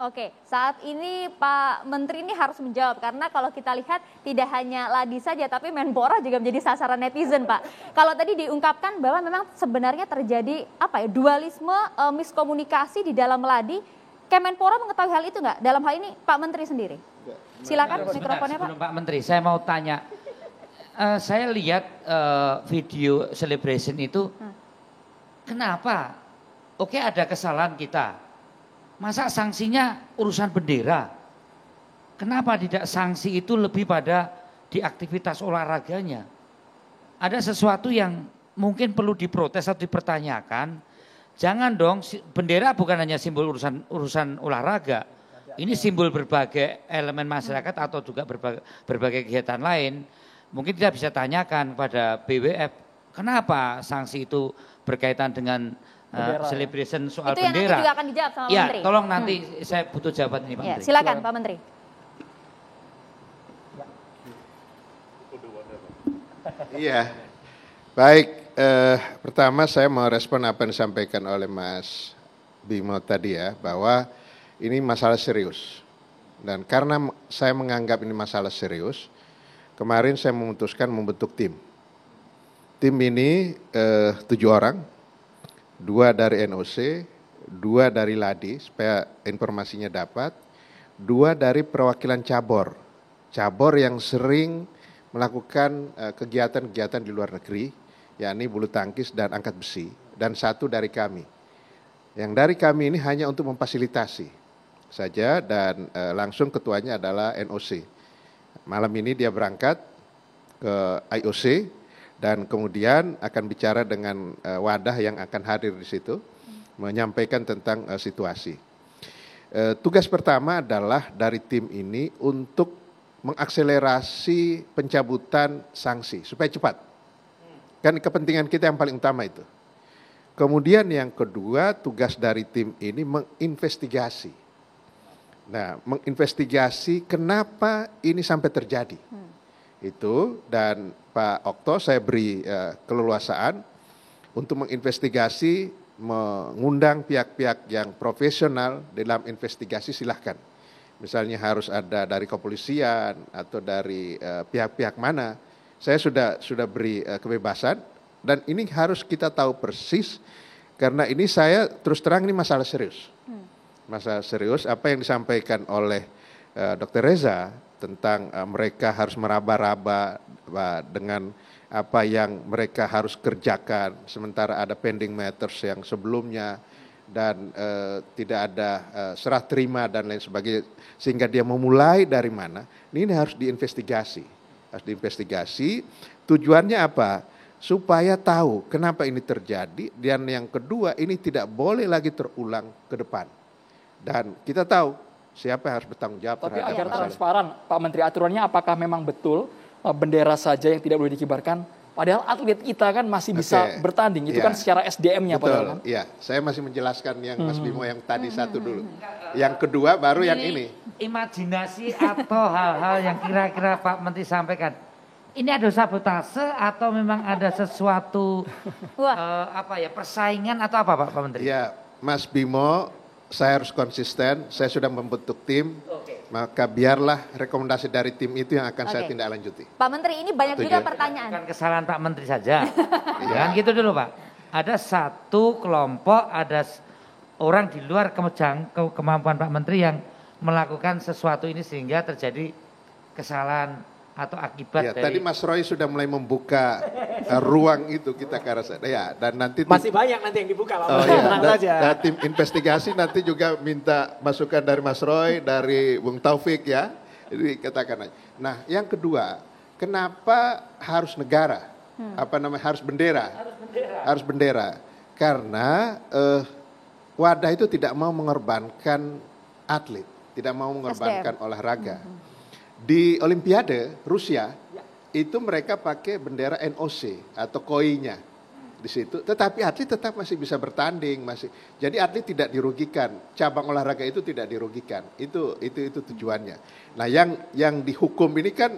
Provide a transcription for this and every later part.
Oke, saat ini Pak Menteri ini harus menjawab karena kalau kita lihat tidak hanya Ladi saja tapi Menpora juga menjadi sasaran netizen, Pak. Kalau tadi diungkapkan bahwa memang sebenarnya terjadi dualisme, miskomunikasi di dalam Ladi. Kemenpora mengetahui hal itu nggak? Dalam hal ini Pak Menteri sendiri. Silakan mikrofonnya, Pak. Sebelum Pak Menteri, saya mau tanya. Saya lihat video celebration itu, kenapa? Oke, ada kesalahan kita. Masa sanksinya urusan bendera? Kenapa tidak sanksi itu lebih pada di aktivitas olahraganya? Ada sesuatu yang mungkin perlu diprotes atau dipertanyakan. Jangan dong, bendera bukan hanya simbol urusan olahraga. Ini simbol berbagai elemen masyarakat atau juga berbagai kegiatan lain. Mungkin kita bisa tanyakan pada BWF, kenapa sanksi itu berkaitan dengan celebration soal itu bendera. Itu yang nanti juga akan dijawab sama Pak ya, Menteri. Tolong nanti saya butuh jawaban ini Pak Menteri. Silakan Pak Menteri. Iya, baik. Pertama saya mau respon apa yang disampaikan oleh Mas Bimo tadi ya, bahwa ini masalah serius. Dan karena saya menganggap ini masalah serius, kemarin saya memutuskan membentuk tim. Tim ini 7 orang, 2 dari NOC, 2 dari Ladi supaya informasinya dapat, 2 dari perwakilan cabur yang sering melakukan kegiatan-kegiatan di luar negeri, yakni bulu tangkis dan angkat besi, dan 1 dari kami. Yang dari kami ini hanya untuk memfasilitasi saja dan langsung ketuanya adalah NOC. Malam ini dia berangkat ke IOC dan kemudian akan bicara dengan wadah yang akan hadir di situ, menyampaikan tentang situasi. Tugas pertama adalah dari tim ini untuk mengakselerasi pencabutan sanksi supaya cepat. Kan kepentingan kita yang paling utama itu. Kemudian yang kedua, tugas dari tim ini menginvestigasi. Nah, menginvestigasi kenapa ini sampai terjadi. Itu, dan Pak Okto saya beri keleluasaan untuk menginvestigasi, mengundang pihak-pihak yang profesional dalam investigasi, silahkan. Misalnya harus ada dari kepolisian atau dari pihak-pihak mana, saya sudah beri kebebasan dan ini harus kita tahu persis karena ini saya terus terang ini masalah serius. Masalah serius apa yang disampaikan oleh Dr. Reza tentang mereka harus meraba-raba dengan apa yang mereka harus kerjakan sementara ada pending matters yang sebelumnya dan tidak ada serah terima dan lain sebagainya sehingga dia memulai dari mana ini harus diinvestigasi tujuannya apa supaya tahu kenapa ini terjadi dan yang kedua ini tidak boleh lagi terulang ke depan dan kita tahu siapa yang harus bertanggung jawab. Tapi agar transparan Pak Menteri, aturannya apakah memang betul bendera saja yang tidak boleh dikibarkan? Padahal atlet kita kan masih bisa bertanding, itu kan secara SDM-nya padahal kan? Iya, saya masih menjelaskan yang Mas Bimo yang tadi satu dulu. Yang kedua baru yang ini. Imajinasi atau hal-hal yang kira-kira Pak Menteri sampaikan. Ini ada sabotase atau memang ada sesuatu persaingan atau apa Pak Menteri? Iya, Mas Bimo, saya harus konsisten, saya sudah membentuk tim. Maka biarlah rekomendasi dari tim itu yang akan saya tindak lanjuti. Pak Menteri, ini banyak juga pertanyaan. Bukan kesalahan Pak Menteri saja. Jangan gitu dulu Pak. Ada satu kelompok, ada orang di luar kemampuan Pak Menteri yang melakukan sesuatu ini sehingga terjadi kesalahan atau akibat dari... Tadi Mas Roy sudah mulai membuka ruang itu kita ke arah sana. Ya, dan nanti masih banyak nanti yang dibuka Pak. Dan tim investigasi nanti juga minta masukan dari Mas Roy, dari Bung Taufik ya. Jadi katakan aja. Nah, yang kedua, kenapa harus negara? Harus bendera? Harus bendera. Karena wadah itu tidak mau mengorbankan atlet, tidak mau mengorbankan olahraga. Di Olimpiade Rusia itu mereka pakai bendera NOC atau KOI-nya di situ, tetapi atlet tetap masih bisa bertanding, jadi atlet tidak dirugikan, cabang olahraga itu tidak dirugikan, itu tujuannya. Nah yang dihukum ini kan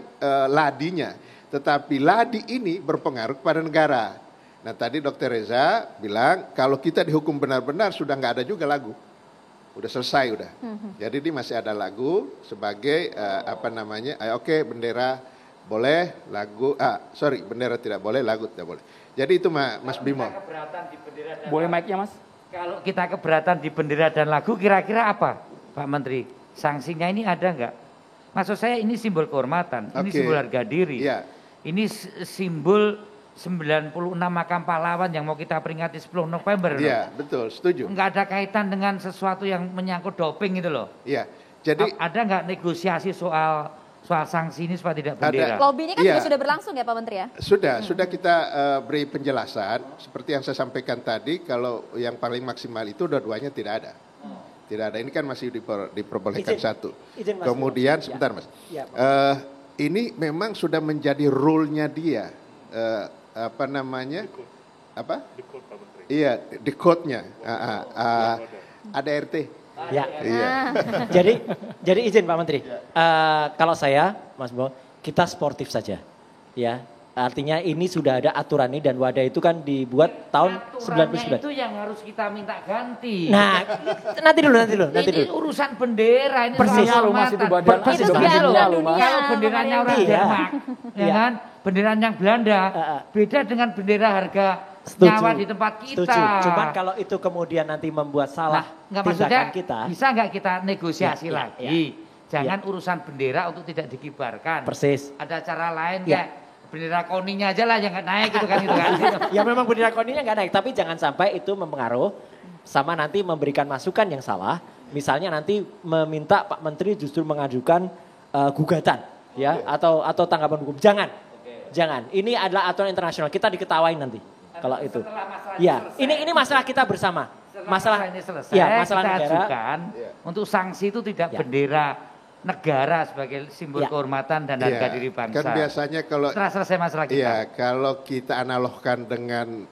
ladinya, tetapi ladi ini berpengaruh kepada negara. Nah tadi Dr. Reza bilang kalau kita dihukum benar-benar sudah nggak ada juga lagu. udah selesai udah. Jadi ini masih ada lagu sebagai oke, bendera boleh, lagu bendera tidak boleh, lagu tidak boleh. Jadi itu Mas Bimo. Boleh mic-nya Mas? Kalau kita keberatan di bendera dan lagu kira-kira apa Pak Menteri? Sanksinya ini ada nggak? Maksud saya ini simbol kehormatan, ini simbol harga diri. Iya. Ini simbol 96 makam pahlawan yang mau kita peringati 10 November. Iya, betul, setuju. Enggak ada kaitan dengan sesuatu yang menyangkut doping itu loh. Iya. Jadi ada nggak negosiasi soal sanksi ini supaya tidak bendera? Lobby ini kan juga sudah berlangsung ya Pak Menteri ya? Sudah kita beri penjelasan seperti yang saya sampaikan tadi, kalau yang paling maksimal itu dua-duanya tidak ada. Tidak ada, ini kan masih diperbolehkan satu. Kemudian sebentar Mas, ini memang sudah menjadi rule-nya dia. Iya, di code-nya. Ada RT. Ya. Iya. Jadi izin Pak Menteri. Kalau saya, Mas Bo, kita sportif saja. Ya. Artinya ini sudah ada aturan ini dan wadah itu kan dibuat tahun 99. Itu yang harus kita minta ganti. Nah, nanti dulu. Ini urusan bendera ini. Persis. Mas itu badan Itu masih piala dunia loh dunia. Mas. Kalau benderanya orang Iya. Denmark, ya kan? Bendera yang Belanda, beda dengan bendera harga nyawa di tempat kita. Setuju. Cuman kalau itu kemudian nanti membuat salah Nggak, maksudnya tindakan kita. bisa nggak kita negosiasi Ya, lagi? Jangan urusan bendera untuk tidak dikibarkan. Persis. Ada cara lain Ya. kayak bendera koninya aja lah yang nggak naik gitu kan. Ya memang bendera koninya nggak naik, tapi jangan sampai itu mempengaruh sama nanti memberikan masukan yang salah. Misalnya nanti meminta Pak Menteri justru mengajukan gugatan, ya, atau tanggapan hukum. Jangan. Ini adalah aturan internasional. Kita diketawain nanti kalau itu. Ya, ini masalah kita bersama. Masalah ini selesai, ya, masalah kita negara. ajukan untuk sanksi itu tidak bendera negara sebagai simbol kehormatan dan harga diri bangsa. Kan biasanya kalau setelah selesai masalah kita. Iya, kalau kita analogkan dengan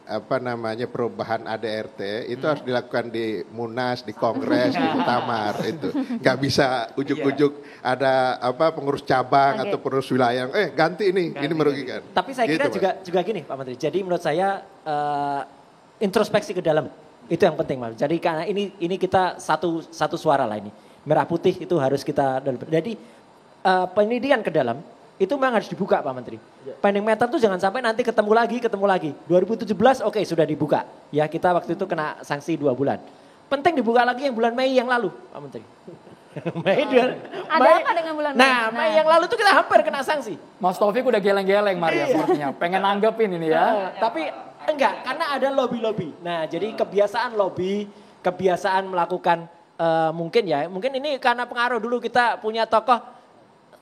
perubahan ADRT itu harus dilakukan di Munas, di Kongres, di Muktamar itu. Nggak bisa ujuk-ujuk ada pengurus cabang atau pengurus wilayah, ganti ini merugikan. Tapi saya kira juga gini Pak Menteri. Jadi menurut saya introspeksi ke dalam itu yang penting Mas. Jadi karena ini kita satu suara lah ini. Merah putih itu harus kita. Jadi pendidikan ke dalam itu memang harus dibuka Pak Menteri. Pending matter tuh jangan sampai nanti ketemu lagi. 2017 oke, sudah dibuka. Ya kita waktu itu kena sanksi 2 bulan. Penting dibuka lagi yang bulan Mei yang lalu Pak Menteri. Ada apa dengan bulan Mei? Mei yang lalu tuh kita hampir kena sanksi. Mas Taufik udah geleng-geleng Maria sepertinya. Pengen nanggepin ini ya. Tapi enggak, karena ada lobby-lobby. Nah jadi kebiasaan lobby, kebiasaan melakukan mungkin ini karena pengaruh dulu kita punya tokoh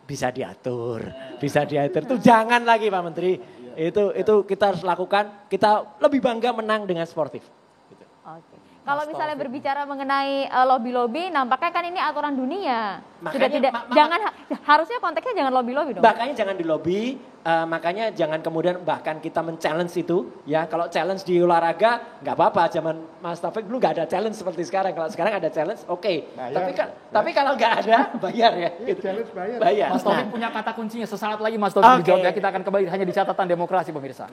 bisa diatur itu jangan lagi Pak Menteri. Itu kita harus lakukan, kita lebih bangga menang dengan sportif. Gitu. Oke. Kalau misalnya berbicara mengenai lobby-lobby, nampaknya kan ini aturan dunia. Harusnya konteksnya jangan lobby-lobby dong. Makanya jangan di lobby, makanya jangan kemudian bahkan kita men-challenge itu. Ya kalau challenge di olahraga nggak apa-apa, zaman Mas Taufik dulu nggak ada challenge seperti sekarang. Kalau sekarang ada challenge, oke. Tapi kalau nggak ada, bayar ya. Gitu. Challenge bayar. Mas Taufik punya kata kuncinya, sesaat lagi Mas Taufik dijawab ya. Kita akan kembali hanya di catatan demokrasi pemirsa.